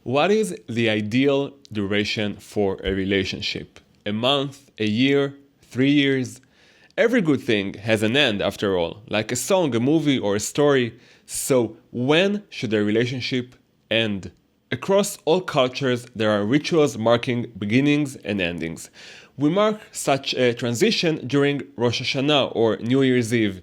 What is the ideal duration for a relationship? A month, a year, 3 years? Every good thing has an end after all, like a song, a movie, or a story. So, when should a relationship end? Across all cultures, there are rituals marking beginnings and endings. We mark such a transition during Rosh Hashanah or New Year's Eve.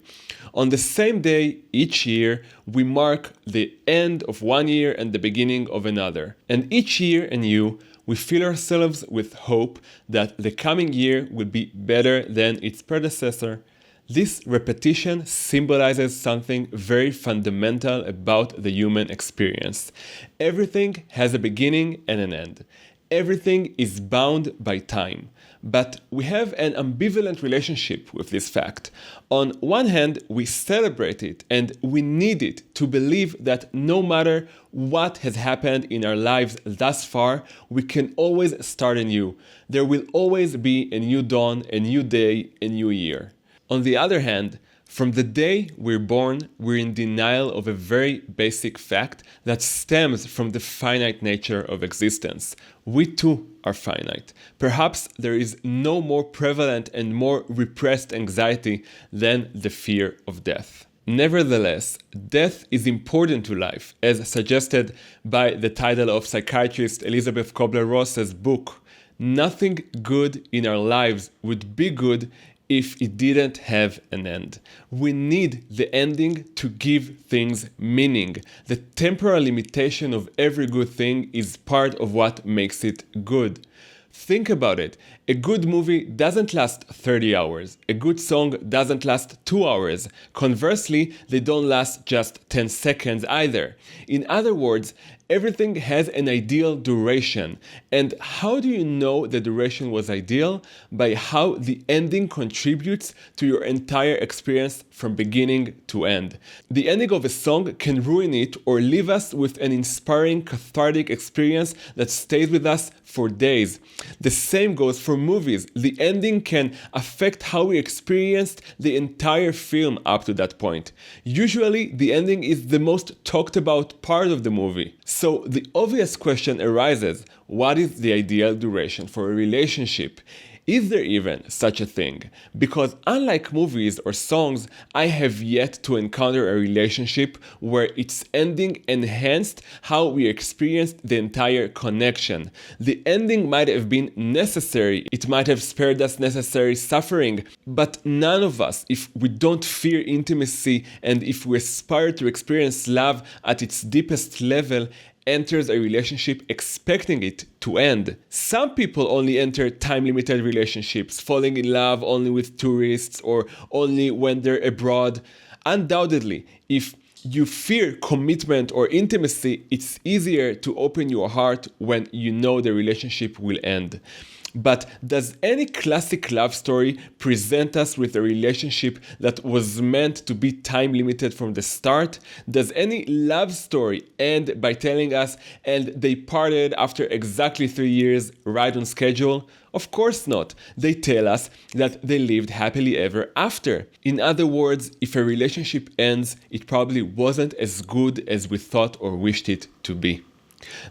On the same day each year, we mark the end of one year and the beginning of another. And each year anew, we fill ourselves with hope that the coming year will be better than its predecessor. This repetition symbolizes something very fundamental about the human experience. Everything has a beginning and an end. Everything is bound by time. But we have an ambivalent relationship with this fact. On one hand, we celebrate it and we need it to believe that no matter what has happened in our lives thus far, we can always start anew. There will always be a new dawn, a new day, a new year. On the other hand, from the day we're born, we're in denial of a very basic fact that stems from the finite nature of existence. We too are finite. Perhaps there is no more prevalent and more repressed anxiety than the fear of death. Nevertheless, death is important to life, as suggested by the title of psychiatrist Elizabeth Kubler-Ross's book. Nothing good in our lives would be good if it didn't have an end. We need the ending to give things meaning. The temporal limitation of every good thing is part of what makes it good. Think about it. A good movie doesn't last 30 hours. A good song doesn't last 2 hours. Conversely, they don't last just 10 seconds either. In other words, everything has an ideal duration. And how do you know the duration was ideal? By how the ending contributes to your entire experience from beginning to end. The ending of a song can ruin it or leave us with an inspiring, cathartic experience that stays with us for days. The same goes for movies. The ending can affect how we experienced the entire film up to that point. Usually, the ending is the most talked about part of the movie. So the obvious question arises, what is the ideal duration for a relationship? Is there even such a thing? Because unlike movies or songs, I have yet to encounter a relationship where its ending enhanced how we experienced the entire connection. The ending might have been necessary, it might have spared us necessary suffering, but none of us, if we don't fear intimacy and if we aspire to experience love at its deepest level, enters a relationship expecting it to end. Some people only enter time-limited relationships, falling in love only with tourists or only when they're abroad. Undoubtedly, if you fear commitment or intimacy, it's easier to open your heart when you know the relationship will end. But does any classic love story present us with a relationship that was meant to be time limited from the start? Does any love story end by telling us, and they parted after exactly 3 years, right on schedule? Of course not. They tell us that they lived happily ever after. In other words, if a relationship ends, it probably wasn't as good as we thought or wished it to be.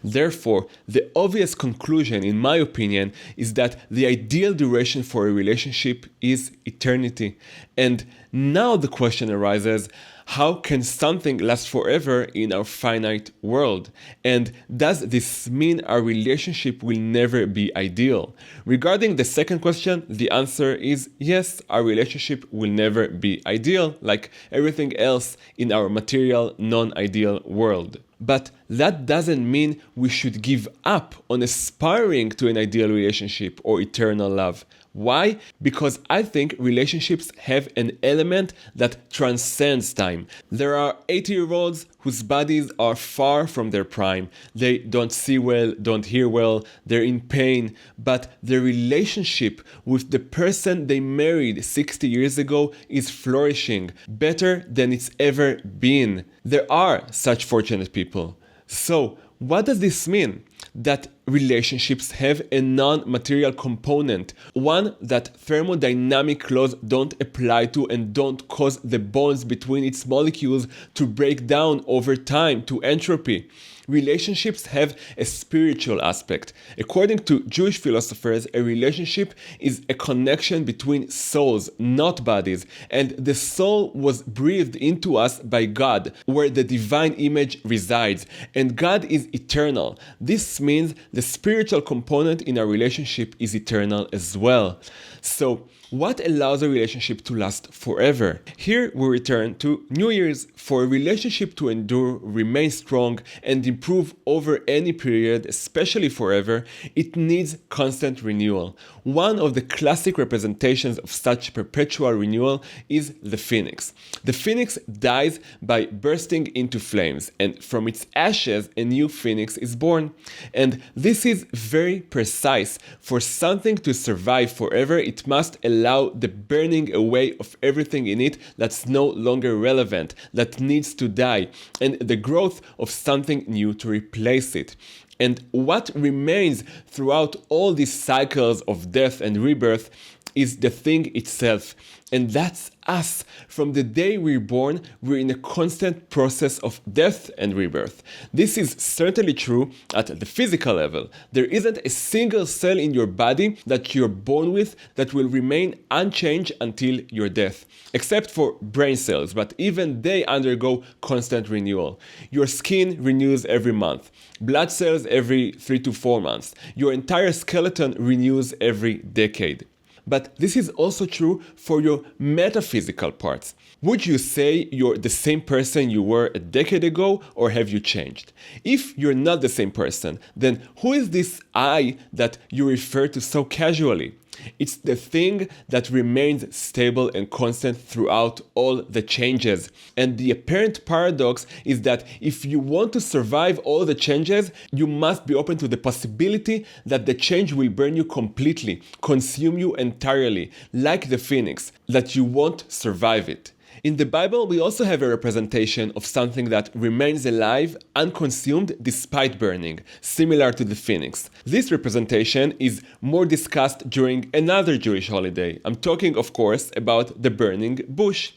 Therefore, the obvious conclusion, in my opinion, is that the ideal duration for a relationship is eternity. And now the question arises, how can something last forever in our finite world? And does this mean our relationship will never be ideal? Regarding the second question, the answer is yes, our relationship will never be ideal, like everything else in our material, non-ideal world. But that doesn't mean we should give up on aspiring to an ideal relationship or eternal love. Why? Because I think relationships have an element that transcends time. There are 80-year-olds whose bodies are far from their prime. They don't see well, don't hear well, they're in pain, but their relationship with the person they married 60 years ago is flourishing, better than it's ever been. There are such fortunate people. So, what does this mean? That relationships have a non-material component, one that thermodynamic laws don't apply to and don't cause the bonds between its molecules to break down over time to entropy. Relationships have a spiritual aspect. According to Jewish philosophers, a relationship is a connection between souls, not bodies, and the soul was breathed into us by God, where the divine image resides, and God is eternal. This means the spiritual component in our relationship is eternal as well. So, what allows a relationship to last forever? Here we return to New Year's. For a relationship to endure, remain strong, and improve over any period, especially forever, it needs constant renewal. One of the classic representations of such perpetual renewal is the phoenix. The phoenix dies by bursting into flames, and from its ashes a new phoenix is born. And this is very precise. For something to survive forever, it must allow the burning away of everything in it that's no longer relevant, that needs to die, and the growth of something new to replace it. And what remains throughout all these cycles of death and rebirth is the thing itself. And that's us. From the day we're born, we're in a constant process of death and rebirth. This is certainly true at the physical level. There isn't a single cell in your body that you're born with that will remain unchanged until your death, except for brain cells, but even they undergo constant renewal. Your skin renews every month, blood cells every 3 to 4 months. Your entire skeleton renews every decade. But this is also true for your metaphysical parts. Would you say you're the same person you were a decade ago, or have you changed? If you're not the same person, then who is this I that you refer to so casually? It's the thing that remains stable and constant throughout all the changes. And the apparent paradox is that if you want to survive all the changes, you must be open to the possibility that the change will burn you completely, consume you entirely, like the phoenix, that you won't survive it. In the Bible, we also have a representation of something that remains alive, unconsumed despite burning, similar to the phoenix. This representation is more discussed during another Jewish holiday. I'm talking, of course, about the burning bush.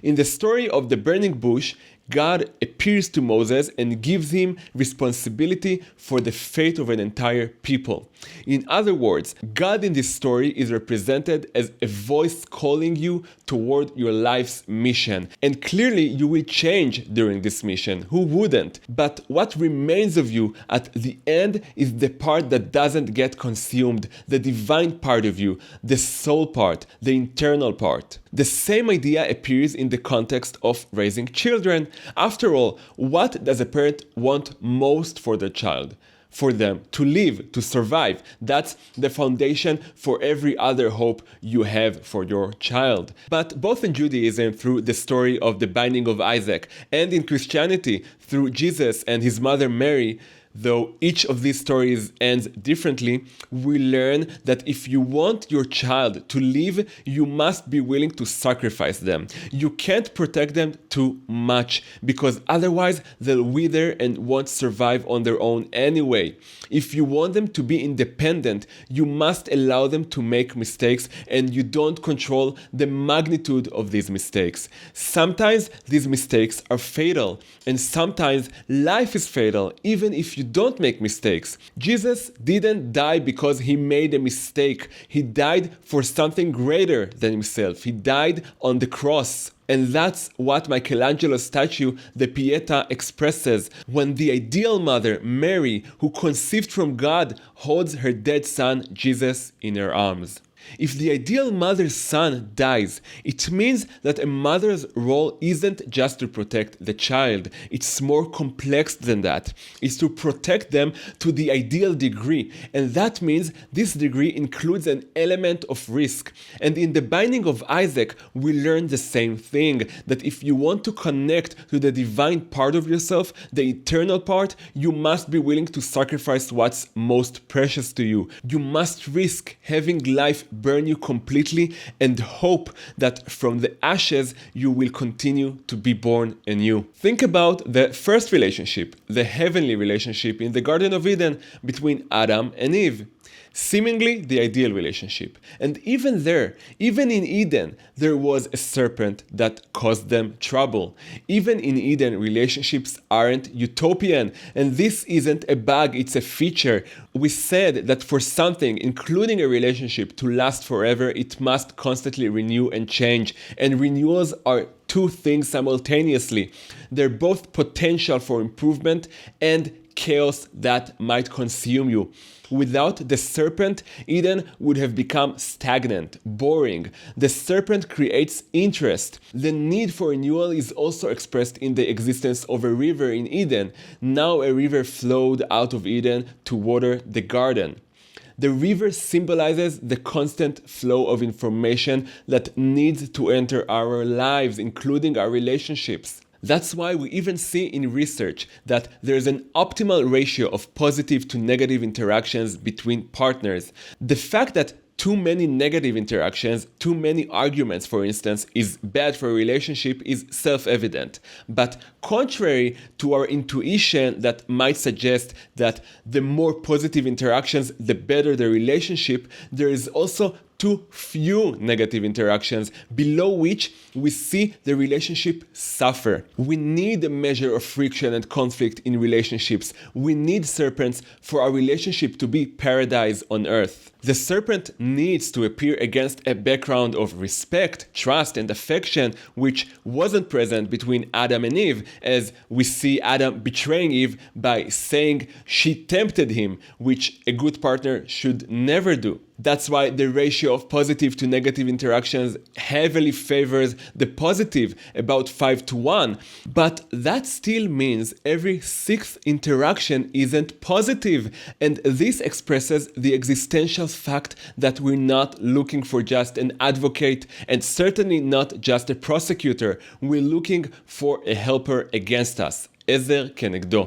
In the story of the burning bush, God appears to Moses and gives him responsibility for the fate of an entire people. In other words, God in this story is represented as a voice calling you toward your life's mission. And clearly you will change during this mission. Who wouldn't? But what remains of you at the end is the part that doesn't get consumed, the divine part of you, the soul part, the internal part. The same idea appears in the context of raising children. After all, what does a parent want most for their child? For them to live, to survive. That's the foundation for every other hope you have for your child. But both in Judaism, through the story of the binding of Isaac, and in Christianity, through Jesus and his mother Mary, though each of these stories ends differently, we learn that if you want your child to live, you must be willing to sacrifice them. You can't protect them too much, because otherwise they'll wither and won't survive on their own anyway. If you want them to be independent, you must allow them to make mistakes, and you don't control the magnitude of these mistakes. Sometimes these mistakes are fatal, and sometimes life is fatal, even if you don't make mistakes. Jesus didn't die because he made a mistake. He died for something greater than himself. He died on the cross. And that's what Michelangelo's statue, the Pieta, expresses when the ideal mother, Mary, who conceived from God, holds her dead son, Jesus, in her arms. If the ideal mother's son dies, it means that a mother's role isn't just to protect the child. It's more complex than that. It's to protect them to the ideal degree. And that means this degree includes an element of risk. And in the binding of Isaac, we learn the same thing, that if you want to connect to the divine part of yourself, the eternal part, you must be willing to sacrifice what's most precious to you. You must risk having life burn you completely and hope that from the ashes you will continue to be born anew. Think about the first relationship, the heavenly relationship in the Garden of Eden between Adam and Eve. Seemingly the ideal relationship. And even there, even in Eden, there was a serpent that caused them trouble. Even in Eden, relationships aren't utopian, and this isn't a bug, it's a feature. We said that for something, including a relationship, to last forever, it must constantly renew and change. And renewals are two things simultaneously. They're both potential for improvement and chaos that might consume you. Without the serpent, Eden would have become stagnant, boring. The serpent creates interest. The need for renewal is also expressed in the existence of a river in Eden. Now a river flowed out of Eden to water the garden. The river symbolizes the constant flow of information that needs to enter our lives, including our relationships. That's why we even see in research that there's an optimal ratio of positive to negative interactions between partners. The fact that too many negative interactions, too many arguments, for instance, is bad for a relationship is self-evident. But contrary to our intuition that might suggest that the more positive interactions, the better the relationship, there is also too few negative interactions, below which we see the relationship suffer. We need a measure of friction and conflict in relationships. We need serpents for our relationship to be paradise on earth. The serpent needs to appear against a background of respect, trust, and affection, which wasn't present between Adam and Eve, as we see Adam betraying Eve by saying she tempted him, which a good partner should never do. That's why the ratio of positive to negative interactions heavily favors the positive, about 5-1. But that still means every sixth interaction isn't positive. And this expresses the existential fact that we're not looking for just an advocate and certainly not just a prosecutor. We're looking for a helper against us. עזר כנגדו.